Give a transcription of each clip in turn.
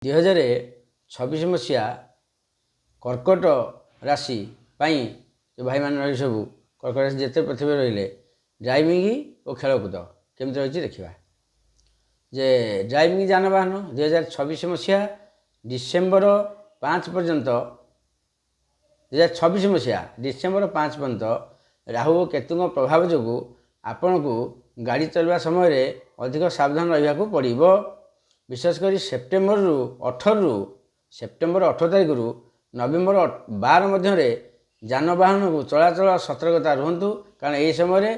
2026 ମସିହା କର୍କଟ ରାଶି ପାଇଁ ଯେଉଁ ଭାଇମାନେ ରହିଲେ ସବୁ କର୍କଟ ରାଶି ଯେତେ ପୃଥିବୀ ରହିଲେ ଡ୍ରାଇଭିଂ ଓ ଖେଳକୁଦ କେମିତି ରହିଛି ଦେଖିବା। ଯେ ଡ୍ରାଇଭିଂ ଯାନବାହନ 2026 ମସିହା ଡିସେମ୍ବର 5 ପର୍ଯ୍ୟନ୍ତ 2026 ମସିହା ଡିସେମ୍ବର 5 ପର୍ଯ୍ୟନ୍ତ ରାହୁ ଓ କେତୁଙ୍କ ପ୍ରଭାବ ଯୋଗୁଁ ଆପଣଙ୍କୁ ଗାଡ଼ି ଚଲାଇବା ସମୟରେ ଅଧିକ ସାବଧାନ ରହିବାକୁ ପଡ଼ିବ। ବିଶେଷ କରି ସେପ୍ଟେମ୍ବର 18 ତାରିଖରୁ ନଭେମ୍ବର 12 ମଧ୍ୟରେ ଯାନବାହନକୁ ଚଳାଚଳ ସତର୍କତା ରୁହନ୍ତୁ, କାରଣ ଏହି ସମୟରେ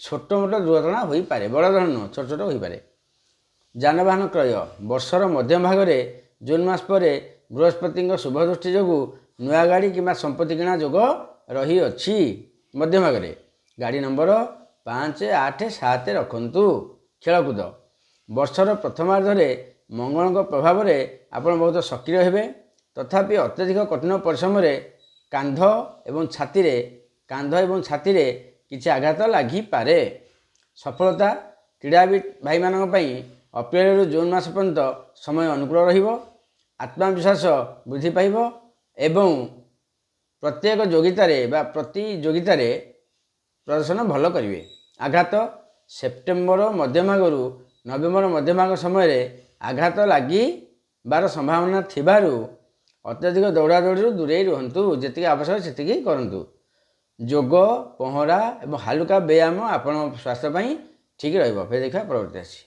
ଛୋଟ ମୋଟ ଦୁର୍ଘଟଣା ହୋଇପାରେ, ବଡ଼ ଧରଣ ନୁହଁ, ଛୋଟ ଛୋଟ ହୋଇପାରେ। ଯାନବାହନ କ୍ରୟ ବର୍ଷର ମଧ୍ୟ ଭାଗରେ ଜୁନ୍ ମାସ ପରେ ବୃହସ୍ପତିଙ୍କ ଶୁଭ ଦୃଷ୍ଟି ଯୋଗୁଁ ନୂଆ ଗାଡ଼ି କିମ୍ବା ସମ୍ପତ୍ତି କିଣା ଯୋଗ ରହିଅଛି। ମଧ୍ୟ ଭାଗରେ ଗାଡ଼ି ନମ୍ବର 5, 8, 7 ରଖନ୍ତୁ। ଖେଳକୁଦ ବର୍ଷର ପ୍ରଥମାର୍ଦ୍ଧରେ ମଙ୍ଗଳଙ୍କ ପ୍ରଭାବରେ ଆପଣ ବହୁତ ସକ୍ରିୟ ହେବେ, ତଥାପି ଅତ୍ୟଧିକ କଠିନ ପରିଶ୍ରମରେ କାନ୍ଧ ଏବଂ ଛାତିରେ କିଛି ଆଘାତ ଲାଗିପାରେ। ସଫଳତା କ୍ରୀଡ଼ାବିତ ଭାଇମାନଙ୍କ ପାଇଁ ଅପ୍ରିଲରୁ ଜୁନ୍ ମାସ ପର୍ଯ୍ୟନ୍ତ ସମୟ ଅନୁକୂଳ ରହିବ। ଆତ୍ମବିଶ୍ୱାସ ବୃଦ୍ଧି ପାଇବ ଏବଂ ପ୍ରତିଯୋଗିତାରେ ପ୍ରଦର୍ଶନ ଭଲ କରିବେ। ଆଘାତ ସେପ୍ଟେମ୍ବର ମଧ୍ୟଭାଗରୁ ନଭେମ୍ବର ମଧ୍ୟଭାଗ ସମୟରେ ଆଘାତ ଲାଗିବାର ସମ୍ଭାବନା ଥିବାରୁ ଅତ୍ୟଧିକ ଦୌଡ଼ାଦୌଡ଼ିରୁ ଦୂରେଇ ରୁହନ୍ତୁ। ଯେତିକି ଆବଶ୍ୟକ ସେତିକି କରନ୍ତୁ। ଯୋଗ, ପହଁରା ଏବଂ ହାଲୁକା ବ୍ୟାୟାମ ଆପଣଙ୍କ ସ୍ୱାସ୍ଥ୍ୟ ପାଇଁ ଠିକ୍ ରହିବ। ଫେର ଦେଖିବା ପରବର୍ତ୍ତୀ ରାଶି।